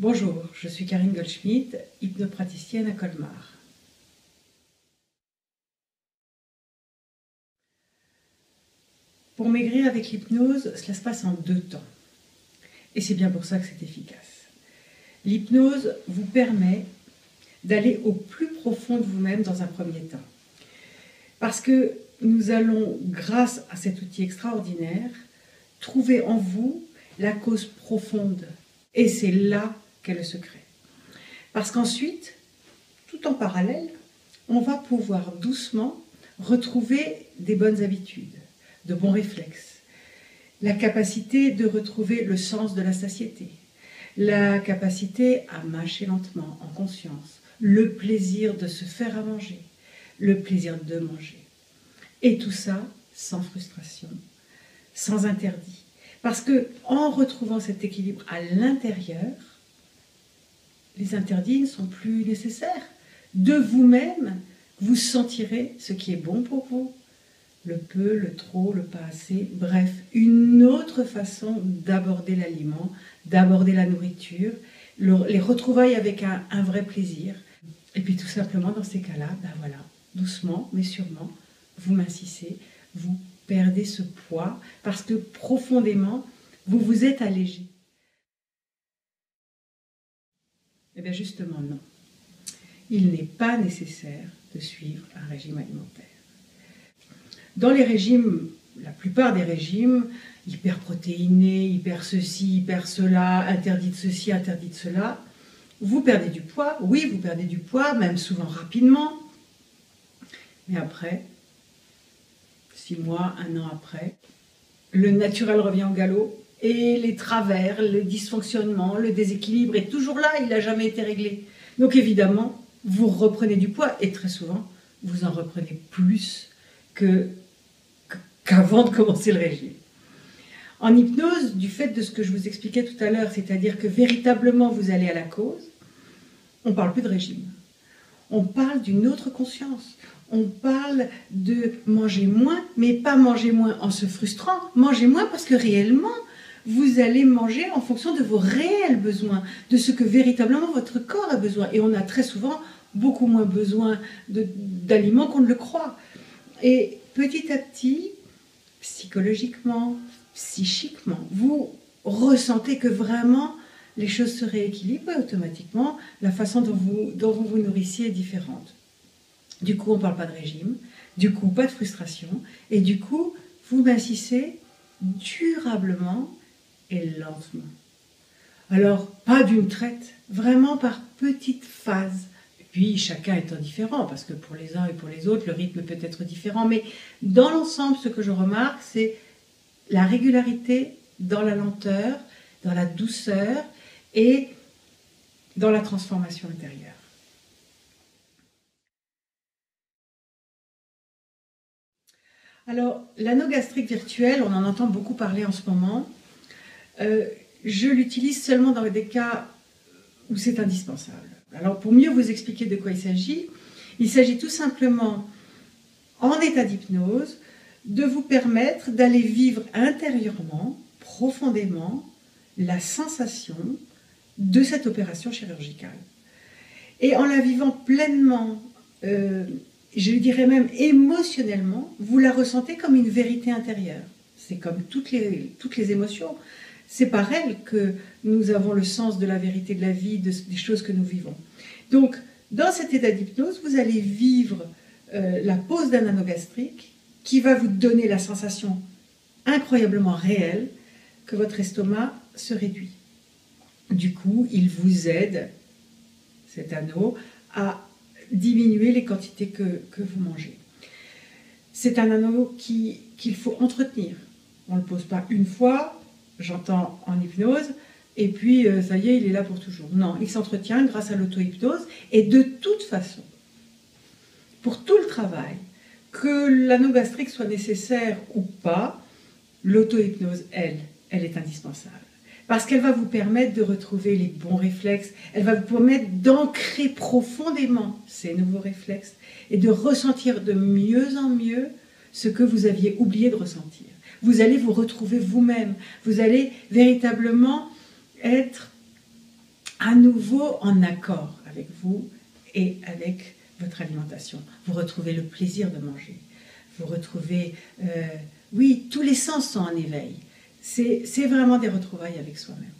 Bonjour, je suis Karine Goldschmidt, hypnopraticienne à Colmar. Pour maigrir avec l'hypnose, cela se passe en 2 temps. Et c'est bien pour ça que c'est efficace. L'hypnose vous permet d'aller au plus profond de vous-même dans un premier temps. Parce que nous allons, grâce à cet outil extraordinaire, trouver en vous la cause profonde. Et c'est là qu'est le secret. Parce qu'ensuite, tout en parallèle, on va pouvoir doucement retrouver des bonnes habitudes, de bons réflexes, la capacité de retrouver le sens de la satiété, la capacité à mâcher lentement, en conscience, le plaisir de se faire à manger, le plaisir de manger. Et tout ça sans frustration, sans interdit. Parce que en retrouvant cet équilibre à l'intérieur, les interdits ne sont plus nécessaires. De vous-même, vous sentirez ce qui est bon pour vous. Le peu, le trop, le pas assez, bref, une autre façon d'aborder l'aliment, d'aborder la nourriture, les retrouvailles avec un vrai plaisir. Et puis tout simplement, dans ces cas-là, ben voilà, doucement mais sûrement, vous mincissez, vous perdez ce poids parce que profondément, vous vous êtes allégé. Eh bien justement non. Il n'est pas nécessaire de suivre un régime alimentaire. Dans les régimes, la plupart des régimes, hyperprotéinés, hyper ceci, hyper cela, interdit de ceci, interdit de cela, vous perdez du poids, oui, vous perdez du poids, même souvent rapidement, mais après, 6 mois, 1 an après, le naturel revient au galop et les travers, le dysfonctionnement, le déséquilibre est toujours là, il n'a jamais été réglé. Donc évidemment, vous reprenez du poids et très souvent, vous en reprenez plus qu'avant de commencer le régime. En hypnose, du fait de ce que je vous expliquais tout à l'heure, c'est-à-dire que véritablement vous allez à la cause, on ne parle plus de régime. On parle d'une autre conscience. On parle de manger moins, mais pas manger moins en se frustrant. Manger moins parce que réellement, vous allez manger en fonction de vos réels besoins, de ce que véritablement votre corps a besoin. Et on a très souvent beaucoup moins besoin d'aliments qu'on ne le croit. Et petit à petit, psychologiquement, psychiquement, vous ressentez que vraiment les choses se rééquilibrent et automatiquement la façon dont vous vous nourrissiez est différente. Du coup, on ne parle pas de régime, du coup, pas de frustration, et du coup, vous mincissez durablement et lentement. Alors, pas d'une traite, vraiment par petites phases. Et puis, chacun étant différent, parce que pour les uns et pour les autres, le rythme peut être différent, mais dans l'ensemble, ce que je remarque, c'est la régularité dans la lenteur, dans la douceur et dans la transformation intérieure. Alors, l'anneau gastrique virtuel, on en entend beaucoup parler en ce moment. Je l'utilise seulement dans des cas où c'est indispensable. Alors, pour mieux vous expliquer de quoi il s'agit tout simplement, en état d'hypnose, de vous permettre d'aller vivre intérieurement, profondément, la sensation de cette opération chirurgicale. Et en la vivant pleinement, je dirais même émotionnellement, vous la ressentez comme une vérité intérieure. C'est comme toutes les émotions. C'est par elles que nous avons le sens de la vérité de la vie, des choses que nous vivons. Donc, dans cet état d'hypnose, vous allez vivre la pose d'un anneau gastrique qui va vous donner la sensation incroyablement réelle que votre estomac se réduit. Du coup, il vous aide, cet anneau, à diminuer les quantités que vous mangez. C'est un anneau qu'il faut entretenir. On ne le pose pas une fois, j'entends en hypnose, et puis ça y est, il est là pour toujours. Non, il s'entretient grâce à l'auto-hypnose, et de toute façon, pour tout le travail, que l'anneau gastrique soit nécessaire ou pas, l'auto-hypnose, elle est indispensable. Parce qu'elle va vous permettre de retrouver les bons réflexes, elle va vous permettre d'ancrer profondément ces nouveaux réflexes et de ressentir de mieux en mieux ce que vous aviez oublié de ressentir. Vous allez vous retrouver vous-même, vous allez véritablement être à nouveau en accord avec vous et avec votre alimentation. Vous retrouvez le plaisir de manger. Vous retrouvez, oui, tous les sens sont en éveil. C'est vraiment des retrouvailles avec soi-même.